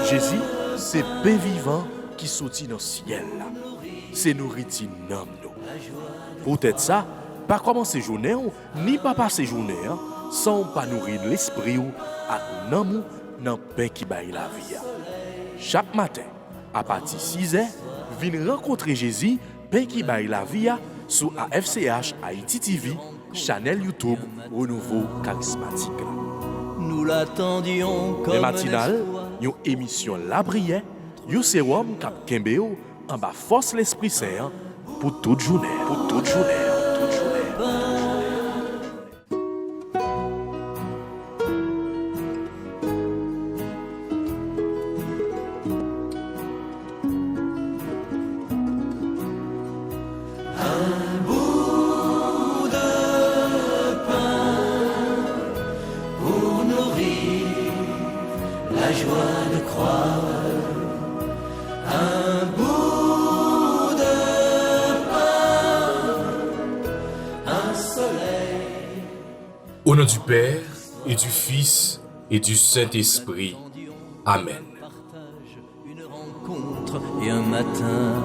Jésus, c'est pain vivant qui sortit dans le ciel. C'est nourriture nam nous. Peut-être ça, pas commencer journée ni pas passer journée sans pas nourrir l'esprit ou à nam dans pain qui baille la vie. Chaque matin, à partir de 6h, viens rencontrer Jésus, pain qui baille la vie sur AFCH Haïti TV, channel YouTube Renouveau Charismatique. Nous l'attendions comme les matinales, une émission La Prière, un sérum cap Kembeo en bas force l'Esprit Saint pour toute journée. Au nom du Père, et du Fils, et du Saint-Esprit. Amen. Une rencontre et un matin,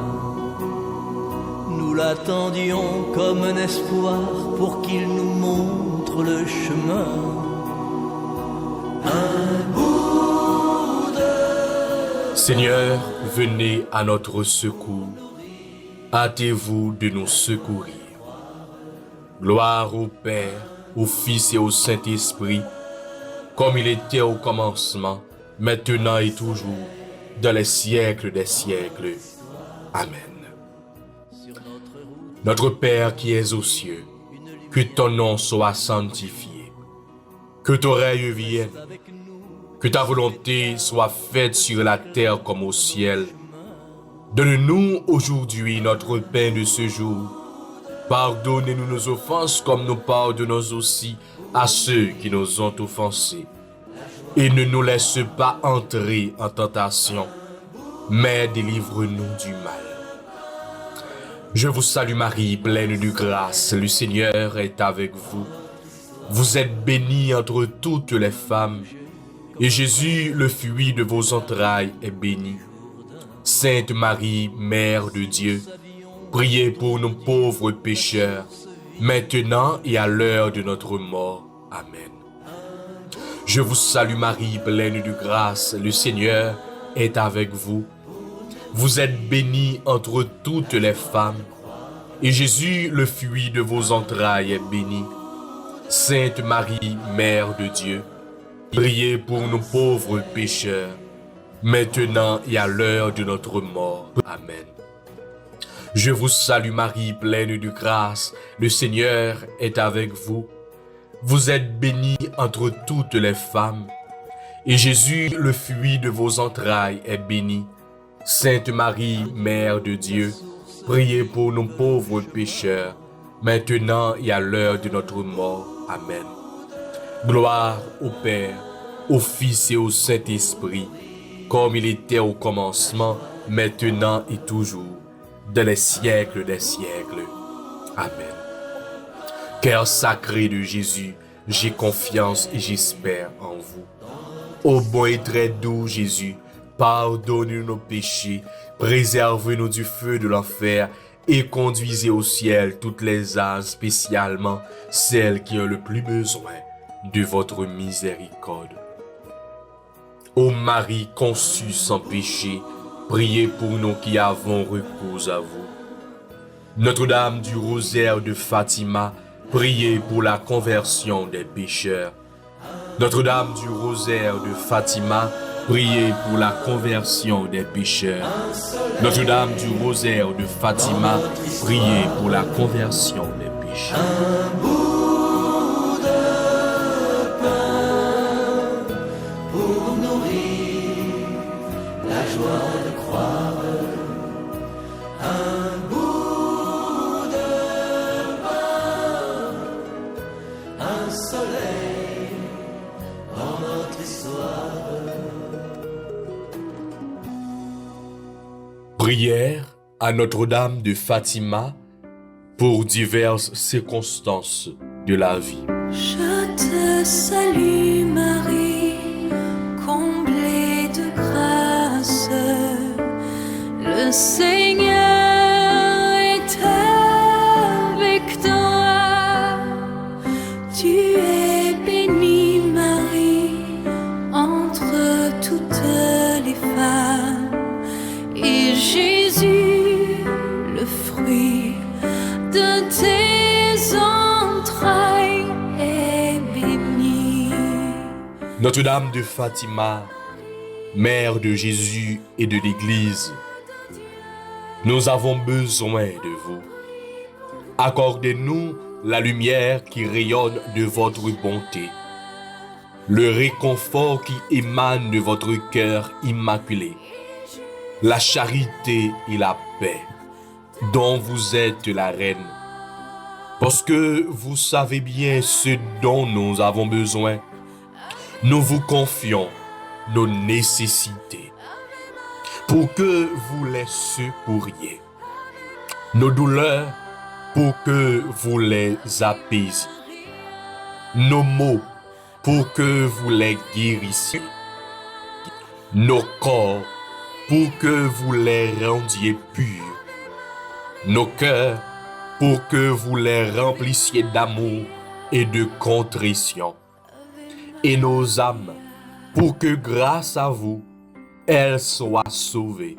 nous l'attendions comme un espoir pour qu'il nous montre le chemin. Un bout de... Seigneur, venez à notre secours. Hâtez-vous de nous secourir. Gloire au Père, au Fils et au Saint-Esprit, comme il était au commencement, maintenant et toujours, dans les siècles des siècles. Amen. Notre Père qui es aux cieux, que ton nom soit sanctifié, que ton règne vienne, que ta volonté soit faite sur la terre comme au ciel. Donne-nous aujourd'hui notre pain de ce jour. Pardonnez-nous nos offenses comme nous pardonnons aussi à ceux qui nous ont offensés. Et ne nous laisse pas entrer en tentation, mais délivre-nous du mal. Je vous salue Marie, pleine de grâce, le Seigneur est avec vous. Vous êtes bénie entre toutes les femmes, et Jésus, le fruit de vos entrailles, est béni. Sainte Marie, Mère de Dieu, priez pour nos pauvres pécheurs, maintenant et à l'heure de notre mort. Amen. Je vous salue Marie, pleine de grâce, le Seigneur est avec vous. Vous êtes bénie entre toutes les femmes, et Jésus, le fruit de vos entrailles, est béni. Sainte Marie, Mère de Dieu, priez pour nos pauvres pécheurs, maintenant et à l'heure de notre mort. Amen. Je vous salue Marie, pleine de grâce, le Seigneur est avec vous. Vous êtes bénie entre toutes les femmes, et Jésus, le fruit de vos entrailles, est béni. Sainte Marie, Mère de Dieu, priez pour nos pauvres pécheurs, maintenant et à l'heure de notre mort. Amen. Gloire au Père, au Fils et au Saint-Esprit, comme il était au commencement, maintenant et toujours, dans les siècles des siècles. Amen. Cœur sacré de Jésus, j'ai confiance et j'espère en vous. Ô bon et très doux Jésus, pardonnez-nous nos péchés, préservez-nous du feu de l'enfer et conduisez au ciel toutes les âmes, spécialement celles qui ont le plus besoin de votre miséricorde. Ô Marie conçue sans péché, priez pour nous qui avons recours à vous. Notre-Dame du rosaire de Fatima, priez pour la conversion des pécheurs. Notre-Dame du rosaire de Fatima, priez pour la conversion des pécheurs. Notre-Dame du rosaire de Fatima, priez pour la conversion des pécheurs. Un bout de pain pour nourrir la joie de croire. Un bout de pain, un soleil dans notre histoire. Prière à Notre-Dame de Fatima pour diverses circonstances de la vie. Je te salue Marie, comblée de grâce. Notre-Dame de Fatima, Mère de Jésus et de l'Église, nous avons besoin de vous. Accordez-nous la lumière qui rayonne de votre bonté, le réconfort qui émane de votre cœur immaculé, la charité et la paix dont vous êtes la reine, parce que vous savez bien ce dont nous avons besoin. Nous vous confions nos nécessités pour que vous les secouriez, nos douleurs pour que vous les apaisiez, nos maux pour que vous les guérissiez, nos corps pour que vous les rendiez purs, nos cœurs pour que vous les remplissiez d'amour et de contrition, et nos âmes pour que grâce à vous, elles soient sauvées.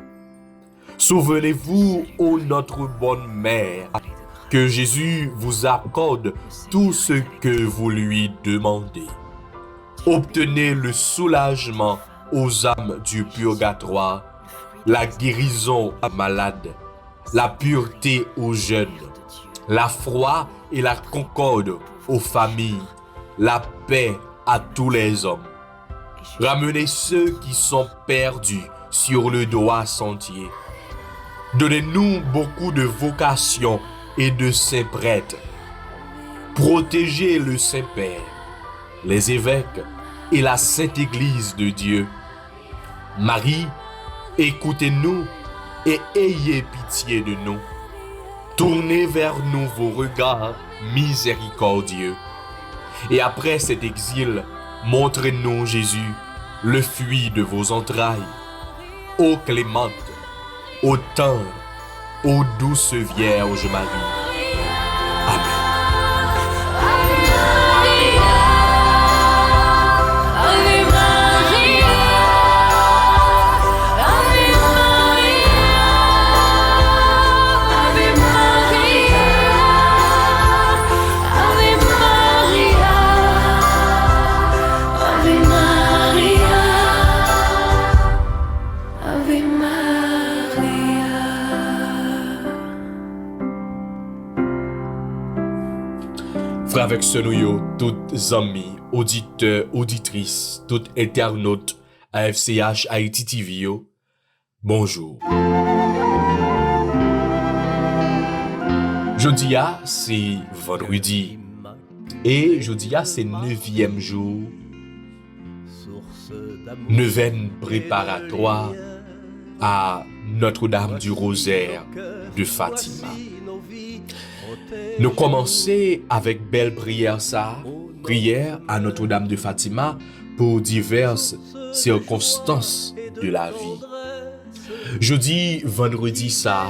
Souvenez-vous, ô notre bonne mère, que Jésus vous accorde tout ce que vous lui demandez. Obtenez le soulagement aux âmes du purgatoire, la guérison aux malades, la pureté aux jeunes, la foi et la concorde aux familles, la paix à tous les hommes. Ramenez ceux qui sont perdus sur le droit sentier. Donnez-nous beaucoup de vocations et de saints prêtres. Protégez le Saint-Père, les évêques et la Sainte Église de Dieu. Marie, écoutez-nous et ayez pitié de nous. Tournez vers nous vos regards miséricordieux. Et après cet exil, montrez-nous Jésus, le fruit de vos entrailles. Ô clémente, ô tendre, ô douce Vierge Marie. Amen. Frères avec ce nous, toutes amis, auditeurs, auditrices, toutes internautes à FCH Haïti TV, bonjour. Jeudi, c'est vendredi. Et jeudi, c'est 9e jour. 9e préparatoire à Notre-Dame du Rosaire de Fatima. Nous commençons avec belle prière prière à Notre-Dame de Fatima pour diverses circonstances de la vie. Jeudi, vendredi ça,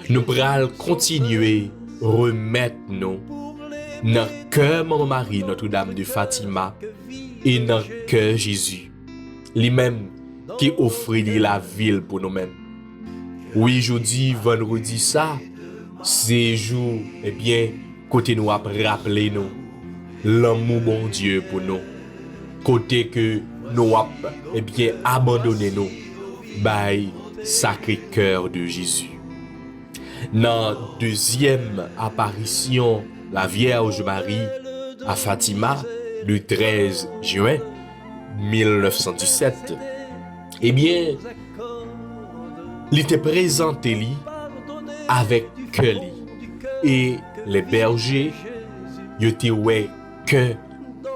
nous pourrons continuer remettre nous dans le cœur Maman Marie, Notre-Dame de Fatima, et dans le cœur Jésus, lui-même qui offre la ville pour nous-mêmes. Oui, jeudi, vendredi ça, ces jours, eh bien, côté nous a rappelé nous l'amour bon Dieu pour nous. Côté que nous a, eh bien, abandonné nous, by Sacré-Cœur de Jésus. Dans deuxième apparition, la Vierge Marie à Fatima, le 13 juin 1917, eh bien, il était présenté avec Kelly et les bergers, ils étaient que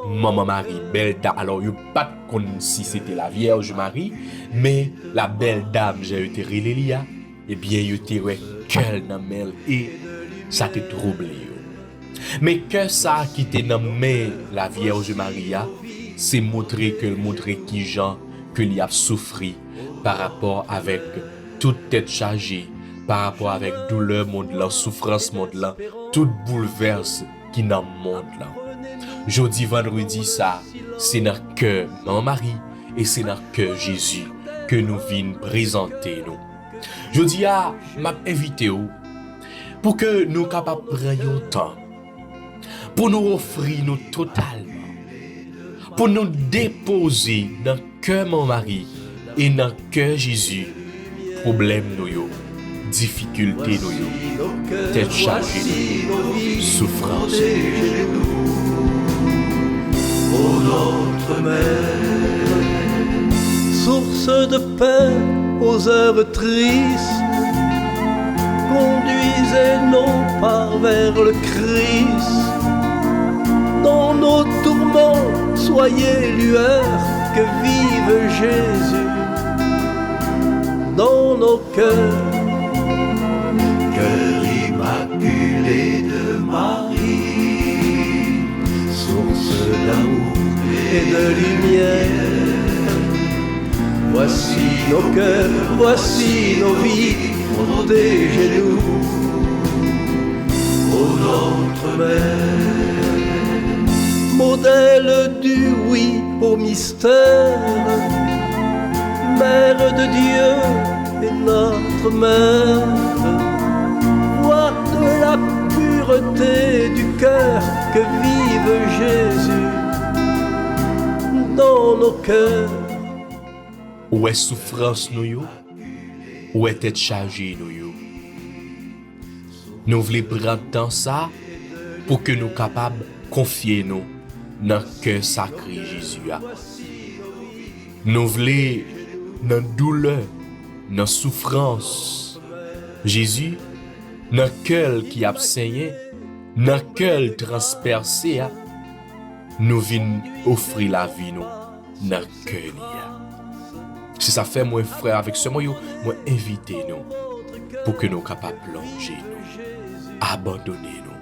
Maman Marie, belle dame. Alors, ils ne pas si c'était la Vierge Marie, mais la belle dame, j'ai été relélia, eh bien, ils étaient qu'elle n'amène et ça te troublé. Mais que ça qui te nommé la Vierge Maria, c'est montrer qui Jean que il a souffri par rapport avec toute tête chargée, par rapport avec douleur monde là, souffrance monde là, tout bouleverse qui dans monde là. Jeudi vendredi ça, c'est dans le cœur Maman Marie et c'est dans le cœur Jésus que nous venons présenter nous. Jeudi m'a invité pour que nous capables prendre temps pour nous offrir nous totalement pour nous déposer dans le cœur mon mari et dans le cœur Jésus, problème nous yo, difficulté nous yo, tête chargée, souffrance. Ô notre Mère, source de paix aux heures tristes, conduisez nos pas vers le Christ. Dans nos tourments, soyez lueur que vive Jésus. Dans nos cœurs, cœur immaculé de Marie, source d'amour et de lumière. Voici nos cœurs, voici nos vies, protégez-nous, ô notre Mère, modèle du oui au mystère, Mère de Dieu et notre Mère, voix de la pureté du cœur que vive Jésus dans nos cœurs. Où est souffrance nous yo? Où est tête chargée nous yo? Nous voulons prendre temps ça pour que nous capables confier nous dans le cœur sacré Jésus. Nous voulons dans douleur, dans souffrance, Jésus, dans le cœur qui a saigné, dans le cœur transpercé, nous venons offrir la vie nous dans le cœur. Si ça fait mon frère avec ce mot, moi invitez nous pour que nous capables plonger nous, abandonner nous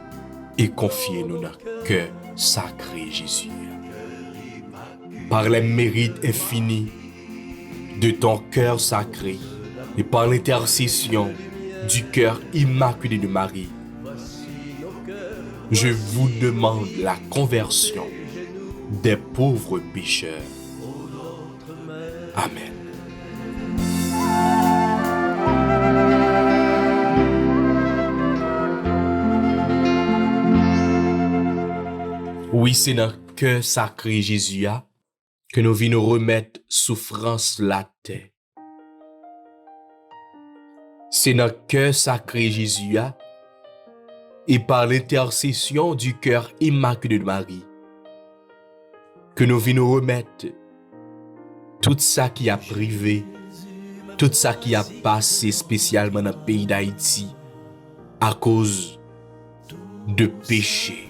et confier nous dans le cœur sacré Jésus. Par les mérites infinis de ton cœur sacré et par l'intercession du cœur immaculé de Marie, je vous demande la conversion des pauvres pécheurs. Amen. Oui, c'est dans le cœur sacré Jésus que nous venons remettre souffrance la terre. C'est dans le cœur sacré Jésus et par l'intercession du cœur immaculé de Marie que nous venons remettre tout ça qui a privé, tout ça qui a passé spécialement dans le pays d'Haïti à cause de péché.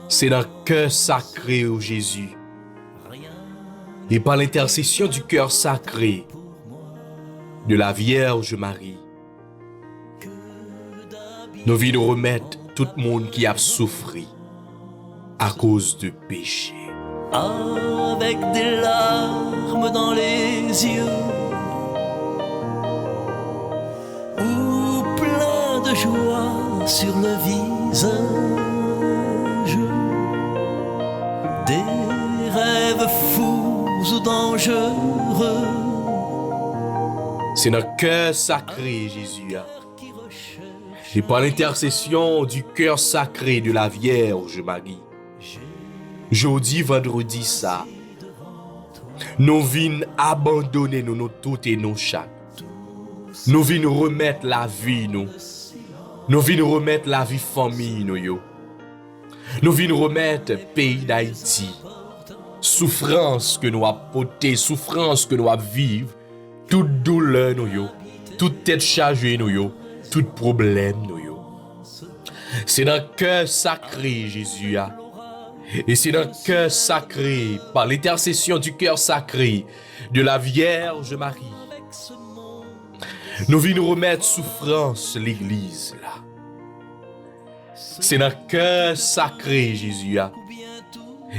C'est dans le cœur sacré de Jésus et par l'intercession du cœur sacré de la Vierge Marie, nous venons remettre tout le monde qui a souffert à cause de péché. Avec des larmes dans les yeux ou plein de joie sur le visage, des rêves fous ou dangereux. C'est notre cœur sacré, Jésus. Et par l'intercession du cœur sacré de la Vierge Marie, jeudi, vendredi, ça, nous venons abandonner nous toutes et nos chaque. Nous venons remettre la vie, nous. Nous venons remettre la vie famille, nous, yo. Nous venons remettre le pays d'Haïti. Souffrance que nous avons portée, souffrance que nous avons vivre, toute douleur, nous, yo. Toute tête chargée, nous, yo. Tout problème, nous, yo. C'est dans le cœur sacré, Jésus, et c'est dans le cœur sacré, par l'intercession du cœur sacré de la Vierge Marie, nous venons remettre souffrance l'Église là. C'est dans le cœur sacré, Jésus,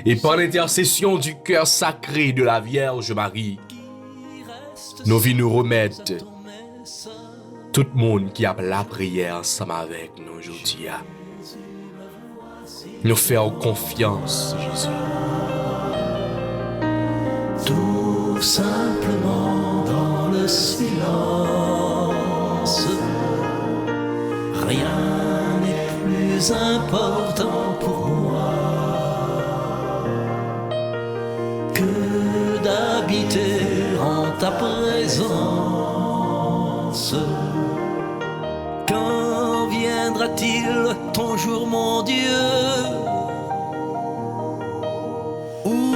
et par l'intercession du cœur sacré de la Vierge Marie, nous venons remettre tout le monde qui a la prière ensemble avec nous aujourd'hui. Nous faisons confiance, Jésus. Tout simplement dans le silence, rien n'est plus important pour moi. que d'habiter en ta présence. Quand viendra-t-il ton jour, mon Dieu, où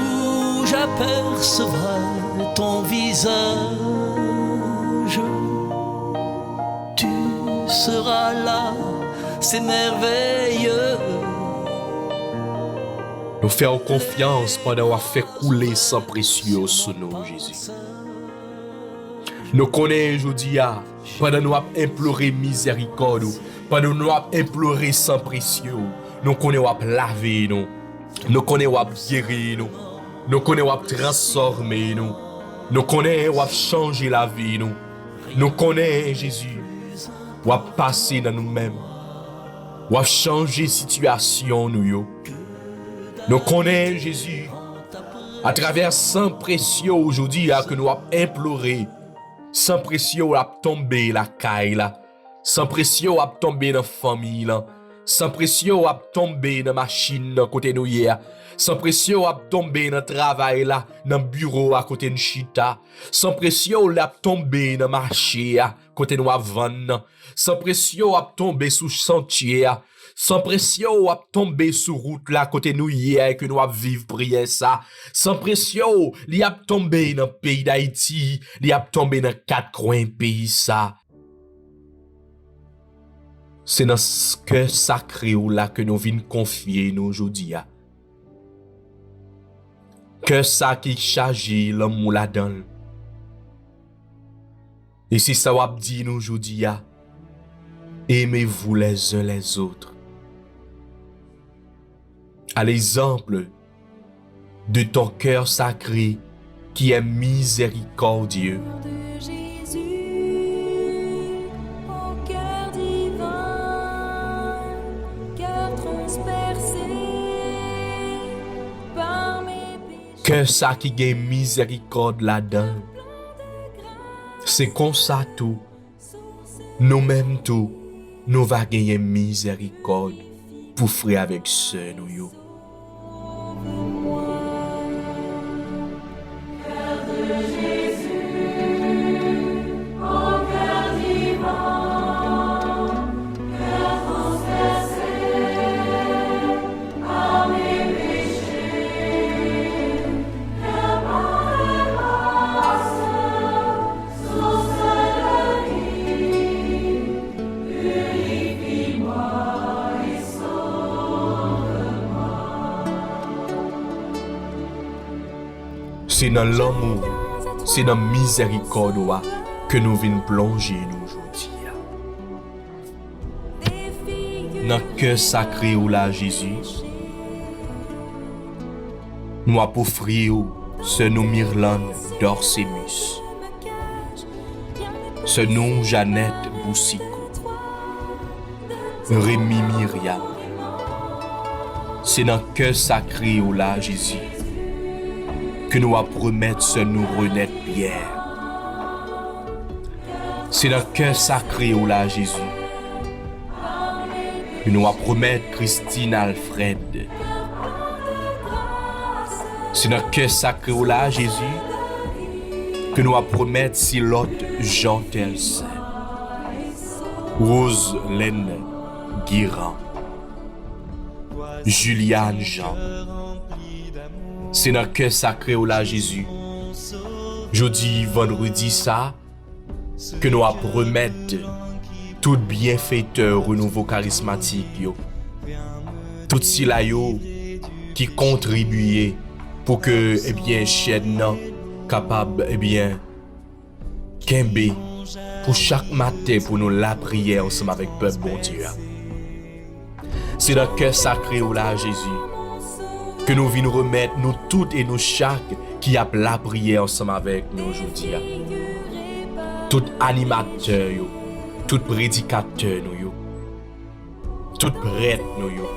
j'apercevrai ton visage? Tu seras là, c'est merveilleux. Nous faisons confiance pendant qu'on a fait couler sang précieux sur nous, Jésus. Nous connaissons aujourd'hui, pendant nous avons imploré miséricorde, pendant nous avons imploré sang précieux, nous connaissons à laver nous, nous connaissons à guérir nous, nous connaissons à transformer nous, nous connaissons à changer la vie nous, nous connaissons Jésus, à passer dans nous-mêmes, à changer la situation nous. Nous connaissons Jésus à travers sang précieux aujourd'hui que nous avons imploré. Sang précieux a tombé la caille là. Sang précieux a tombé dans la famille là. Sang précieux a tombé dans la machine à côté nous hier. Sang précieux a tombé dans le travail là, dans le bureau à côté de chita. Sang précieux a tombé dans le marché à côté nous vendre. Sang précieux a tombé sous sentier. Sang précieux a tombé sur route là côté nous hier que nous a vivre prier ça. Sang précieux il a tombé dans le pays d'Haïti, il a tombé dans 4 coins pays ça. C'est dans ce cœur sacré là que nous venons confier nous aujourd'hui. Que ça qui charge l'homme là dedans. Et si ça va dire nous aujourd'hui, aimez-vous les uns les autres. À l'exemple de ton cœur sacré qui est miséricordieux. De Jésus, au cœur divin, cœur transpercé par mes péchés. Que ça qui gagne miséricorde là-dedans. C'est comme ça tout. Nous-mêmes tout, nous va gagner miséricorde pour frère avec sœur nous yo. C'est dans l'amour, c'est dans la miséricorde que nous venons plonger nous aujourd'hui. Dans le cœur sacré ou là Jésus, nous avons offert ce nom Myrlande d'Orsemus, ce nom Jeannette Boussico, Rémi Myriam. C'est dans le cœur sacré ou là Jésus que nous allons promettre ce nous renaître Pierre. C'est dans le cœur sacré où là Jésus que nous allons promettre Christine Alfred. C'est dans le cœur sacré où là Jésus que nous allons promettre Silotte Jean Telsen, Rose Laine Guiran, Juliane Jean. C'est dans le cœur sacré où là Jésus. Jeudi, vendredi ça, que nous allons promettre tout bienfaiteur au nouveau charismatique yo. Tout cela yo qui contribuent pour que chaîne nan capable kembe pour chaque matin pour nous la prière ensemble avec peuple bon Dieu. C'est dans le cœur sacré où là Jésus que nous venons remettre nous toutes et nous chaque qui a la prière ensemble avec nous aujourd'hui. Tout animateur yo, tout prédicateur nous yo, tout prêtre nous yo.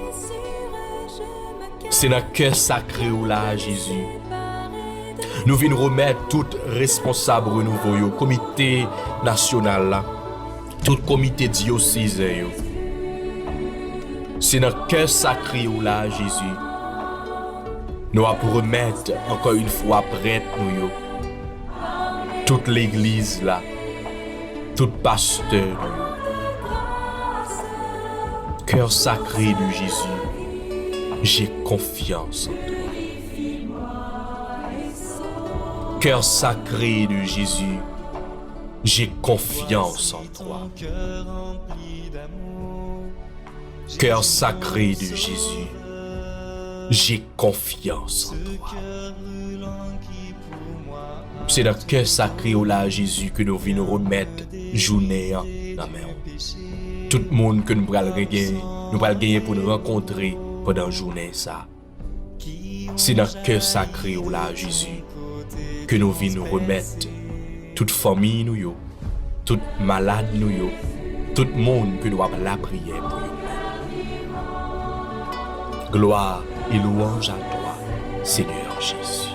C'est dans le cœur sacré où là Jésus. Nous venons remettre tout responsable renouveau yo, comité national là, tout comité diocésain yo. C'est dans le cœur sacré où là Jésus nous avons pour remettre encore une fois prête nous yo. Toute l'église là, tout pasteur nous yo. Cœur sacré de Jésus, j'ai confiance en toi. Cœur sacré de Jésus, j'ai confiance en toi. Cœur sacré de Jésus, j'ai confiance en toi. C'est dans le cœur sacré au là Jésus que nous venons remettre journée dans la main. Tout le monde que nous allons gagner pour nous rencontrer pendant la journée ça. C'est dans le cœur sacré au là Jésus que nous venons remettre toute famille nous yo, toute malade nous yo, tout le monde que nous avons la prière pour nous. Gloire et louange à toi, Seigneur Jésus.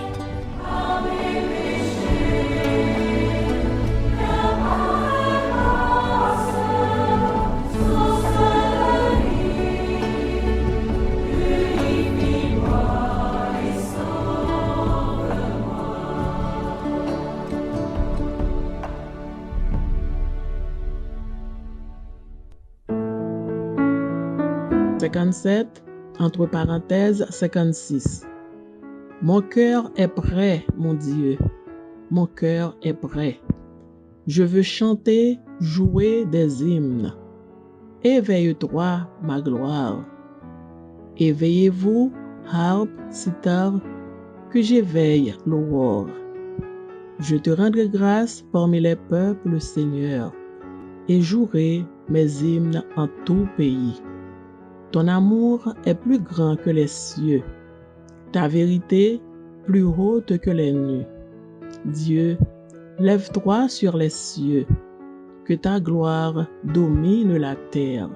« 57, entre parenthèses, 56. Mon cœur est prêt, mon Dieu. Mon cœur est prêt. Je veux chanter, jouer des hymnes. Éveille-toi, ma gloire. Éveillez-vous, harpe, sitar, que j'éveille l'aurore. Je te rendrai grâce parmi les peuples, Seigneur, et jouerai mes hymnes en tout pays. Ton amour est plus grand que les cieux, ta vérité plus haute que les nues. Dieu, lève-toi sur les cieux, que ta gloire domine la terre.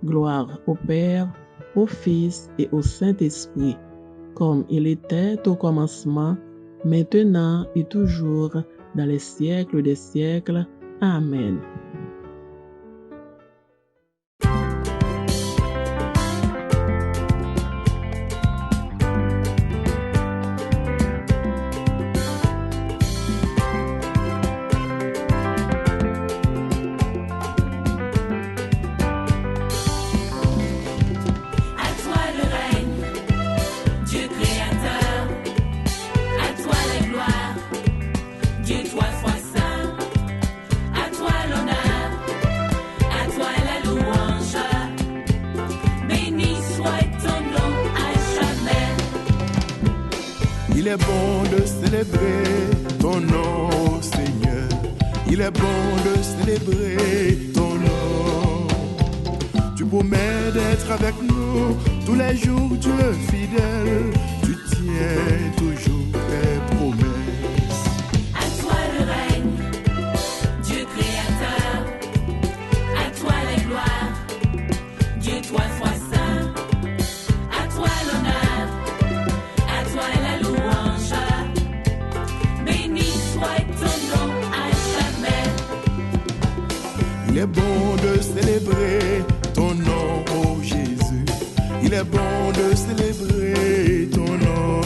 Gloire au Père, au Fils et au Saint-Esprit, comme il était au commencement, maintenant et toujours, dans les siècles des siècles. Amen. Il est bon de célébrer ton nom, Seigneur. Il est bon de célébrer ton nom. Tu promets d'être avec nous tous les jours, tu es fidèle. Tu tiens toujours tes promesses. À toi le règne, Dieu créateur. À toi les gloires, Dieu toi sois saint. À toi l'honneur, à toi la louange. Béni soit ton nom à jamais. Il est bon de célébrer ton nom, oh Jésus. Il est bon de célébrer ton nom.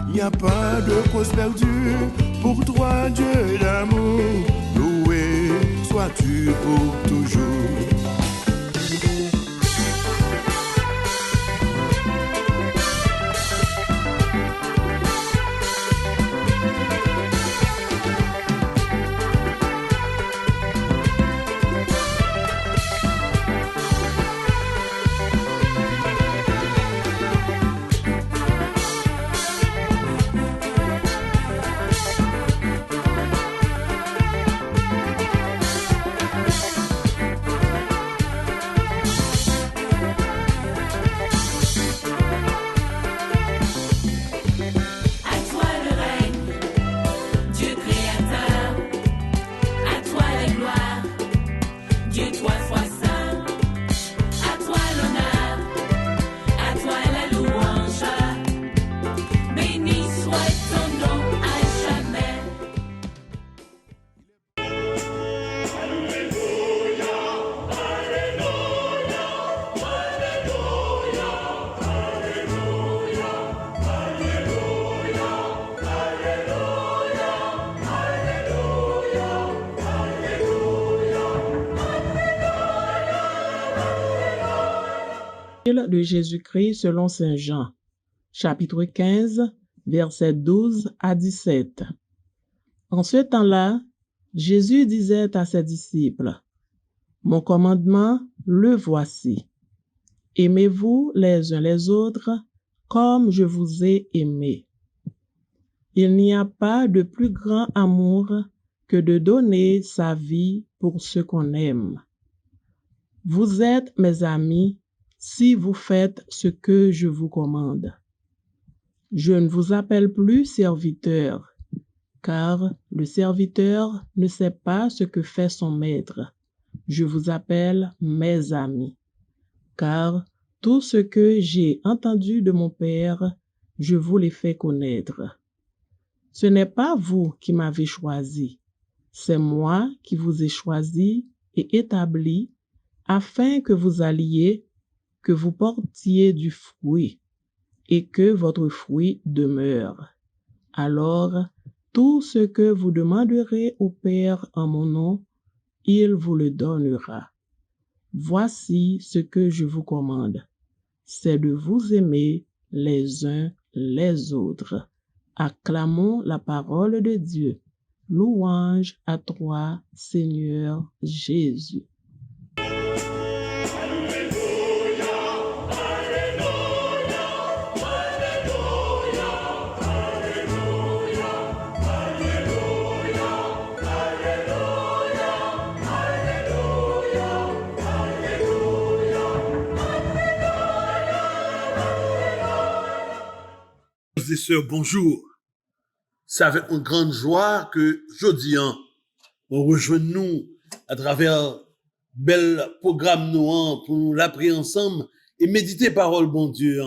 Il n'y a pas de cause perdue pour toi, Dieu d'amour. Loué sois-tu pour toujours. De Jésus-Christ selon Saint Jean, chapitre 15, versets 12 à 17. En ce temps-là, Jésus disait à ses disciples, « Mon commandement, le voici. Aimez-vous les uns les autres comme je vous ai aimés. Il n'y a pas de plus grand amour que de donner sa vie pour ceux qu'on aime. Vous êtes mes amis si vous faites ce que je vous commande. Je ne vous appelle plus serviteur, car le serviteur ne sait pas ce que fait son maître. Je vous appelle mes amis, car tout ce que j'ai entendu de mon Père, je vous l'ai fait connaître. Ce n'est pas vous qui m'avez choisi, c'est moi qui vous ai choisi et établi afin que vous alliez, que vous portiez du fruit et que votre fruit demeure. Alors, tout ce que vous demanderez au Père en mon nom, il vous le donnera. Voici ce que je vous commande, c'est de vous aimer les uns les autres. Acclamons la parole de Dieu. Louange à toi, Seigneur Jésus. Frères et sœurs, bonjour. C'est avec une grande joie que jeudi, on rejoint nous à travers bel programme nous pour nous l'apprendre ensemble et méditer parole bon Dieu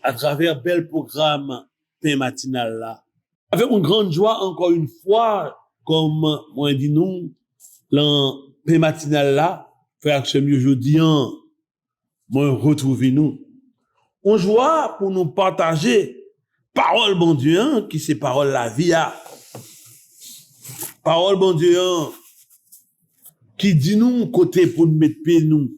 à travers bel programme pain matinal là. Avec une grande joie encore une fois, comme moi dit nous, dans pain matinal là, frère que c'est mieux jeudi, moi retrouver nous. On joie pour nous partager parole bon Dieu, qui c'est parole la vie. Parole bon Dieu, qui dit nous côté pour nous mettre pied nous.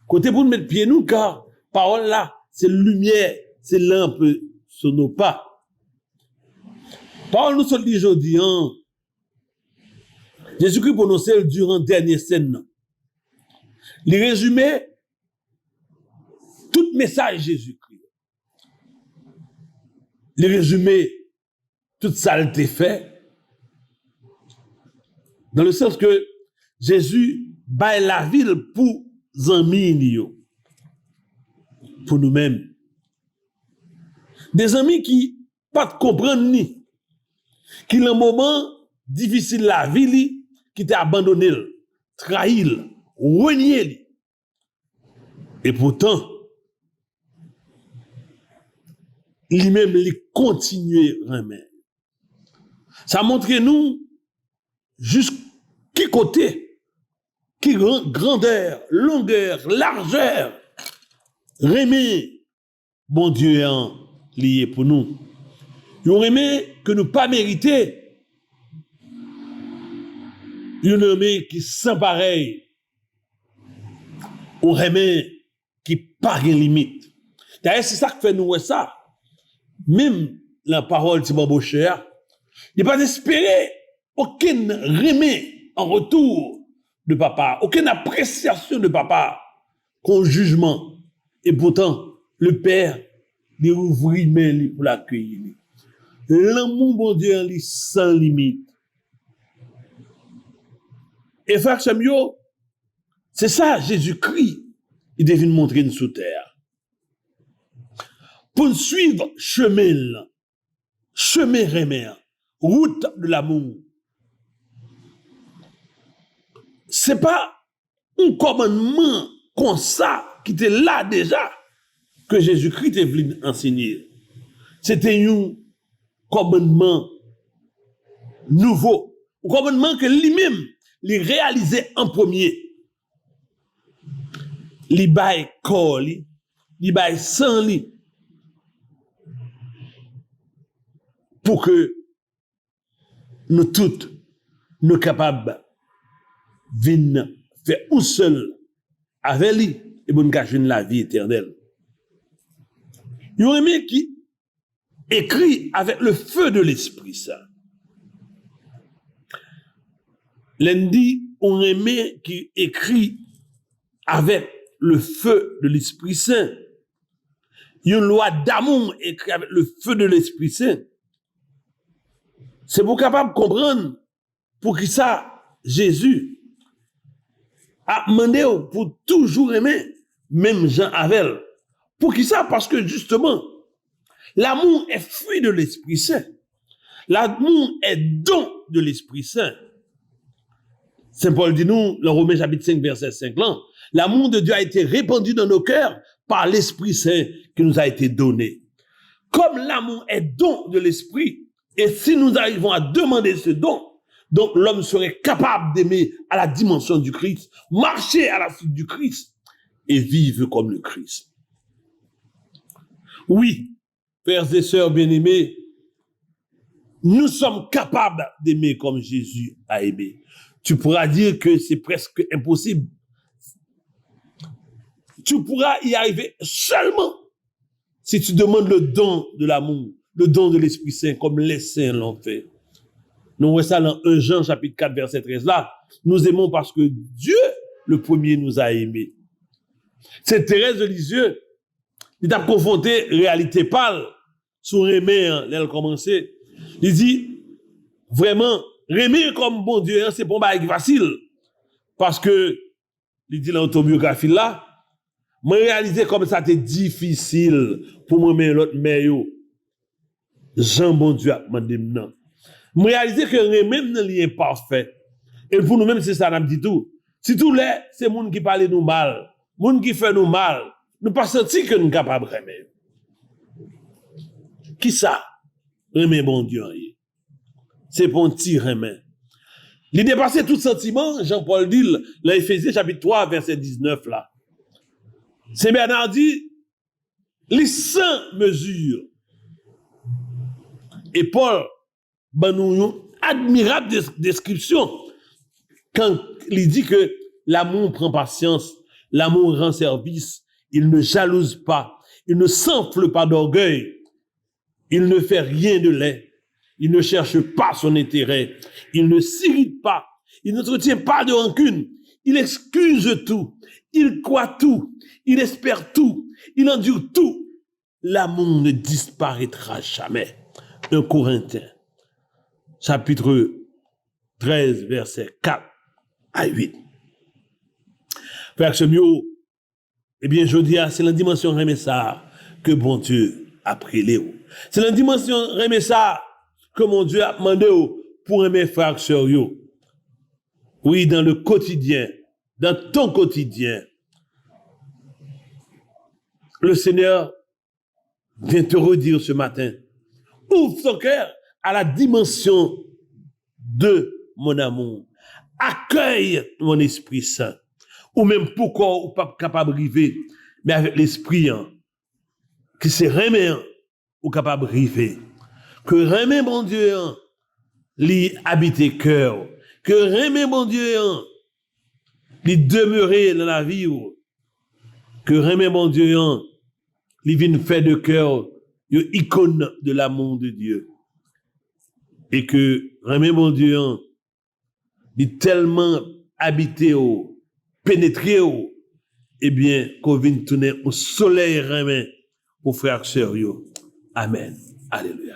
Côté pour nous mettre pied nous, car parole là, c'est lumière, c'est lampe sur nos pas. Parole nous se dit aujourd'hui, Jésus-Christ prononcé durant dernière scène. Les résumés, tout message Jésus-Christ. Les résumés, toute saleté fait, dans le sens que Jésus baille la ville pour amis, pour nous-mêmes. Des amis qui pas de comprendre ni, qui dans un moment difficile la vie, qui t'a abandonné, trahi, renié. Et pourtant, lui-même, il continue vraiment. Ça montre nous jusqu'à côté, qui grandeur, longueur, largeur, remet bon Dieu en lié pour nous. Il remet que nous pas mérité. Il remet qui sans pareil. On remet qui pas de limite. D'ailleurs, c'est ça que fait nous ça. Même la parole de Babo Cher, il n'est pas espéré aucun remède en retour de papa, aucune appréciation de papa, qu'au jugement. Et pourtant, le Père, il ouvre les mains pour l'accueillir. L'amour, bon Dieu, il sans limite. Et frère Samuel, c'est ça, Jésus-Christ, il devait nous montrer une sous terre. Pour nous suivre chemin remède, route de l'amour. C'est pas un commandement comme ça qui était là déjà que Jésus-Christ est venu enseigner. C'était un commandement nouveau, un commandement que lui-même il réalisait en premier. Il baille corps, il baille sang li. Pour que nous toutes, nous capables de fait un seul avec lui, et bon cacher la vie éternelle. Yon aimé qui écrit avec le feu de l'Esprit Saint. Lundi, on aimé qui écrit avec le feu de l'Esprit Saint. Une loi d'amour écrit avec le feu de l'Esprit Saint. C'est pour capable de comprendre pour qui ça, Jésus a demandé pour toujours aimer, même Jean Avel. Pour qui ça? Parce que justement, l'amour est fruit de l'Esprit Saint. L'amour est don de l'Esprit Saint. Saint Paul dit nous, dans Romains chapitre 5, verset 5, là, l'amour de Dieu a été répandu dans nos cœurs par l'Esprit Saint qui nous a été donné. Comme l'amour est don de l'Esprit, et si nous arrivons à demander ce don, donc l'homme serait capable d'aimer à la dimension du Christ, marcher à la suite du Christ et vivre comme le Christ. Oui, frères et sœurs bien-aimés, nous sommes capables d'aimer comme Jésus a aimé. Tu pourras dire que c'est presque impossible. Tu pourras y arriver seulement si tu demandes le don de l'amour, le don de l'Esprit Saint, comme les saints l'ont fait. Nous voyons ça dans 1 Jean chapitre 4, verset 13 là. Nous aimons parce que Dieu, le premier, nous a aimés. C'est Thérèse de Lisieux, il a confronté réalité pâle sur aimer, elle a commencé. Il dit, vraiment, aimer comme bon Dieu, c'est pas un facile. Parce que, il dit dans l'autobiographie là, moi réaliser comme ça c'était difficile pour moi aimer l'autre meilleur. Jean bon Dieu a demandé non. Moi réaliser que même dans lien parfait. Et pour nous même c'est ça n'a dit tout. Si tout les c'est monde qui parle nous mal, monde qui fait nous mal, nous pas senti que nous capable aimer. Qui ça? Aimer bon Dieu. C'est pour un petit aimer. Il dépassait tout sentiment, Jean-Paul dit dans Éphésiens chapitre 3 verset 19 là. Saint Bernard dit, les saints mesurent. Et Paul, ben nous une admirable description quand il dit que l'amour prend patience, l'amour rend service, il ne jalouse pas, il ne s'enfle pas d'orgueil, il ne fait rien de laid, il ne cherche pas son intérêt, il ne s'irrite pas, il n'entretient pas de rancune, il excuse tout, il croit tout, il espère tout, il endure tout. L'amour ne disparaîtra jamais. 1 Corinthiens, chapitre 13, verset 4 à 8. Frère Chemio, eh bien, je dis, c'est la dimension remet ça que bon Dieu a pris Léo. C'est la dimension remet ça que mon Dieu a demandé pour aimer frère Chemio. Oui, dans le quotidien, dans ton quotidien, le Seigneur vient te redire ce matin, ouvre ton cœur à la dimension de mon amour. Accueille mon Esprit Saint. Ou même pourquoi ou pas capable de river, mais avec l'Esprit qui c'est remet ou capable de river. Que remet mon Dieu lui habiter cœur. Que remet mon Dieu lui demeurer dans la vie. Que remet mon Dieu lui vienne faire de cœur une icône de l'amour de Dieu. Et que remet mon Dieu lui tellement habité pénétré eh bien qu'on vienne tourner au soleil remet aux frères et sœurs. Amen. Alléluia.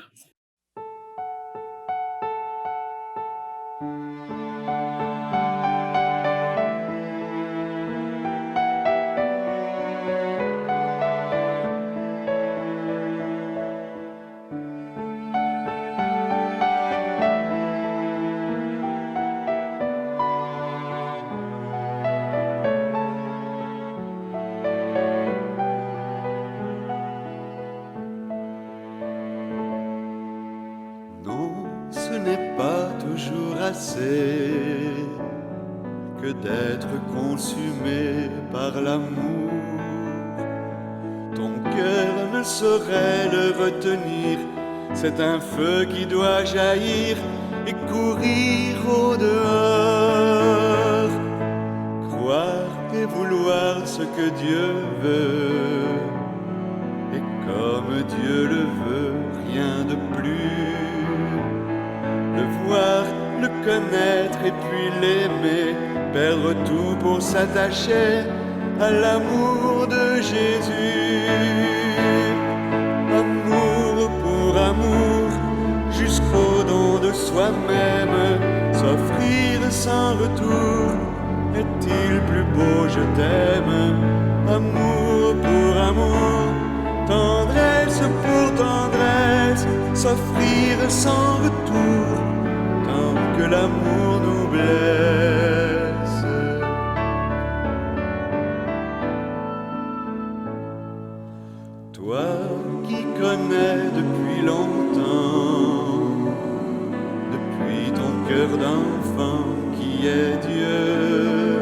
Que d'être consumé par l'amour, ton cœur ne saurait le retenir, c'est un feu qui doit jaillir et courir au dehors. et vouloir ce que Dieu veut. Et comme Dieu le veut, rien de plus. Le voir, le connaître et puis l'aimer, perdre tout pour s'attacher à l'amour de Jésus. Amour pour amour, jusqu'au don de soi-même, s'offrir sans retour, est-il plus beau, je t'aime. Amour pour amour, tendresse pour tendresse, s'offrir sans retour, tant que l'amour nous blesse. Toi qui connais depuis longtemps, depuis ton cœur d'enfant qui est Dieu,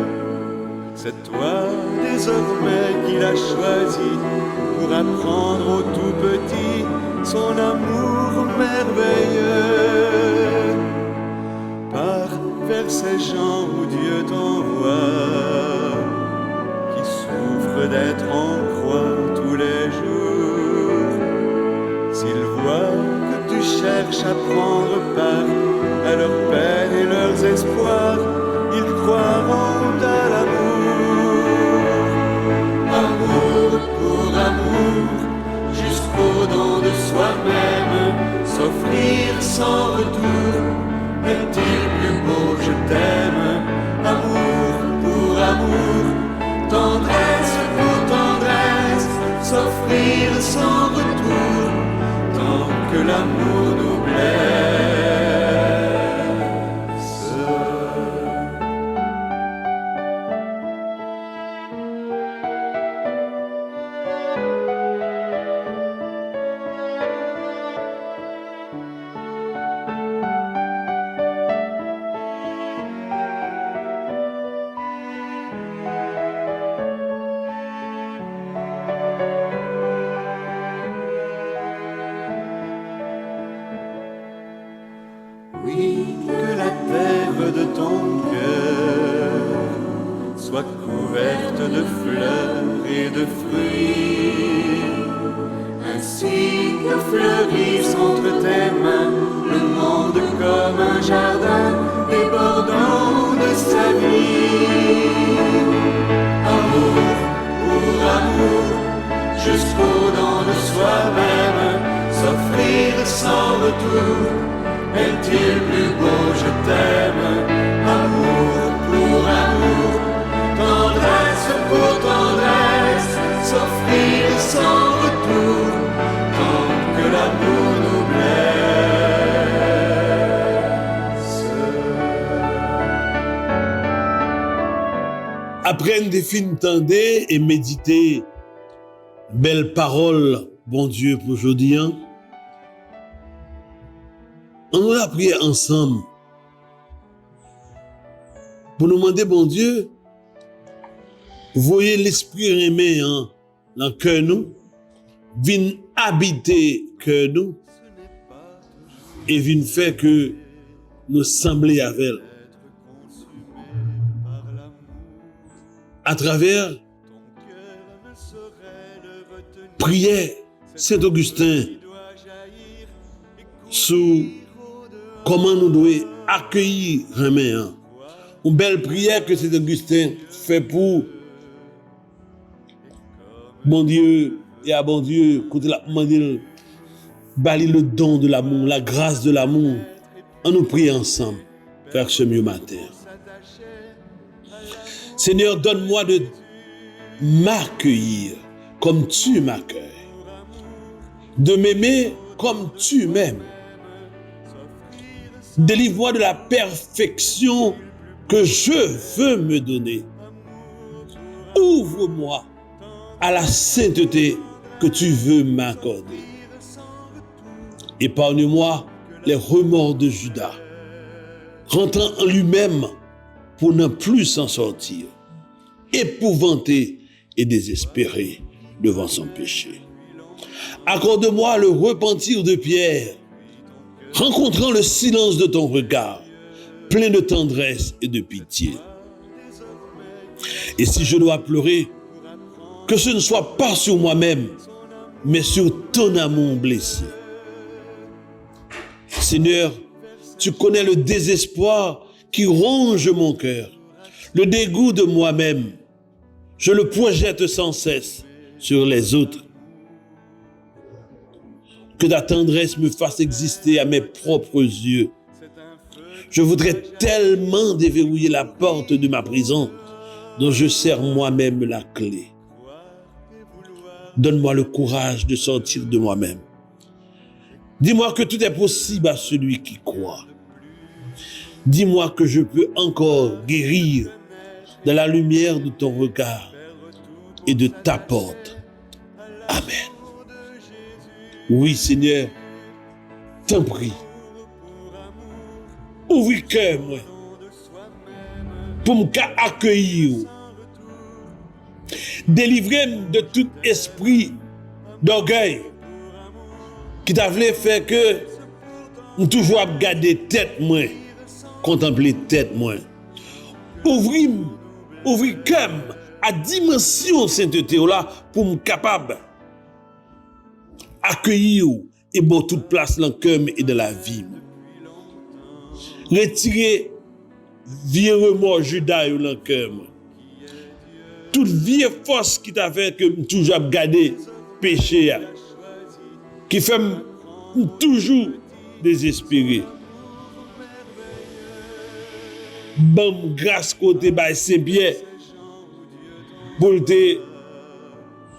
c'est toi désormais qui l'as choisi pour apprendre au tout petit son amour merveilleux. Pars vers ces gens où Dieu t'envoie, qui souffrent d'être en croix tous les jours. S'ils voient que tu cherches à prendre part à leurs peines et leurs espoirs, ils croiront à l'amour. Amour pour amour, jusqu'au don de soi-même, s'offrir sans retour, est-il plus beau, je t'aime. Amour pour amour, tendresse pour tendresse, s'offrir sans retour, tant que l'amour nous blesse. Oui, que la terre de ton cœur soit couverte de fleurs et de fruits, ainsi que fleurisse entre tes mains le monde comme un jardin débordant de sa vie. Amour pour amour, jusqu'au don de soi-même, s'offrir sans retour, est-il plus beau, je t'aime. Amour pour amour, tendresse pour tendresse, s'offrir sans retour, tant que l'amour nous blesse. Après une défine tendez et méditer, belle parole, bon Dieu, pour aujourd'hui, hein? On nous a prié ensemble pour nous demander, bon Dieu, voyez l'esprit aimé dans le cœur nous, vienne habiter cœur nous et vienne faire que nous sembler avec elle. À travers prière Saint-Augustin sous comment nous devons accueillir Romain. Une belle prière que Saint-Augustin fait pour bon Dieu et à bon Dieu, quand il a demandé bali le don de l'amour, la grâce de l'amour. On nous prie ensemble, faire ce mieux matin. Seigneur, donne-moi de m'accueillir comme tu m'accueilles, de m'aimer comme tu m'aimes. Délivre-moi de la perfection que je veux me donner. Ouvre-moi à la sainteté que tu veux m'accorder. Épargne-moi les remords de Judas, rentrant en lui-même pour ne plus s'en sortir, épouvanté et désespéré devant son péché. Accorde-moi le repentir de Pierre, rencontrant le silence de ton regard, plein de tendresse et de pitié. Et si je dois pleurer, que ce ne soit pas sur moi-même, mais sur ton amour blessé. Seigneur, tu connais le désespoir qui ronge mon cœur, le dégoût de moi-même. Je le projette sans cesse sur les autres. Que ta tendresse me fasse exister à mes propres yeux. Je voudrais tellement déverrouiller la porte de ma prison dont je serre moi-même la clé. Donne-moi le courage de sortir de moi-même. Dis-moi que tout est possible à celui qui croit. Dis-moi que je peux encore guérir dans la lumière de ton regard et de ta porte. Amen. Oui, Seigneur, t'en prie. Ouvre le cœur, moi, pour m'accueillir. Délivrez-moi de tout esprit d'orgueil qui t'a voulu faire que nous toujours garder tête moi, contempler tête moi. Ouvrir cœur à dimension sainteté là pour me capable accueillir et bon toute place dans le cœur et dans la vie. Retirer vieux remords Judas dans le cœur. Toute vieille force qui t'a fait que toujours garder péché qui fait toujours désespérer. Bon grâce côté by Saint-Pierre pour te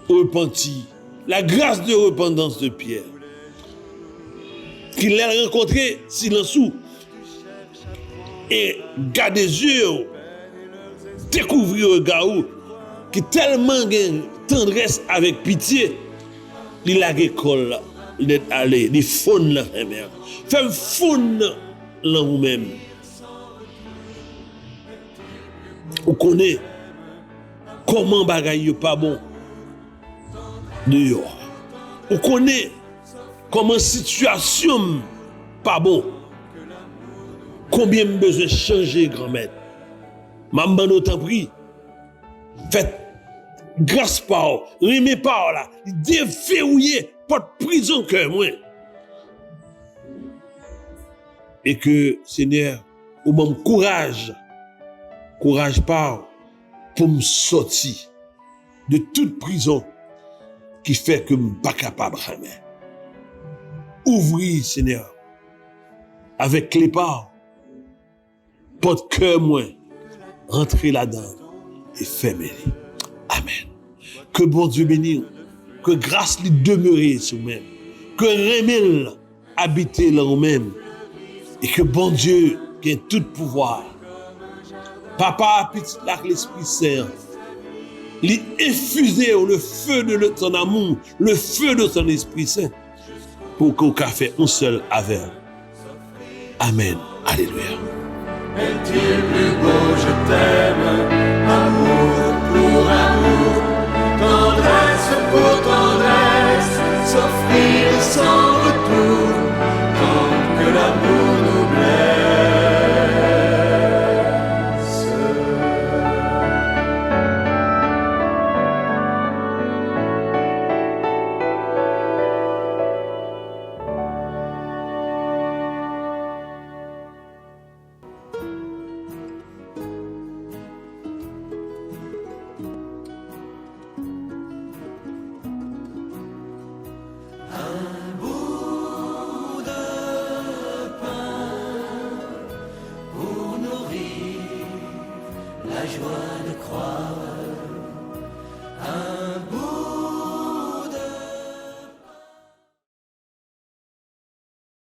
repentir. La grâce de repentance de Pierre qu'il a rencontré silencieux et garde des yeux découvrir le gars qui tellement de tendresse avec pitié il a l'école il est allé il fonde la mère fait fonde là vous-même vous connaissez comment bagaille pas bon dehors vous connaissez comment situation pas bon combien besoin changer grand-mère maman nous t'en prie faites grâce par remet par là déverrouiller porte prison cœur moi et que Seigneur ou bon courage par pour me sortir de toute prison qui fait que je ne suis pas capable jamais. Ouvrir Seigneur avec les parts porte cœur moi rentrer là-dedans et fermer. Amen. Que bon Dieu bénisse, que grâce lui demeure sur nous-mêmes, que remède habiter là nous-mêmes et que bon Dieu qui a tout pouvoir, Papa, petit là l'Esprit Saint, lui infuser le feu de ton amour, le feu de ton Esprit Saint pour qu'on fasse un seul avec. Amen. Alléluia. Est-il plus beau, je t'aime, amour pour amour, tendresse pour tendresse.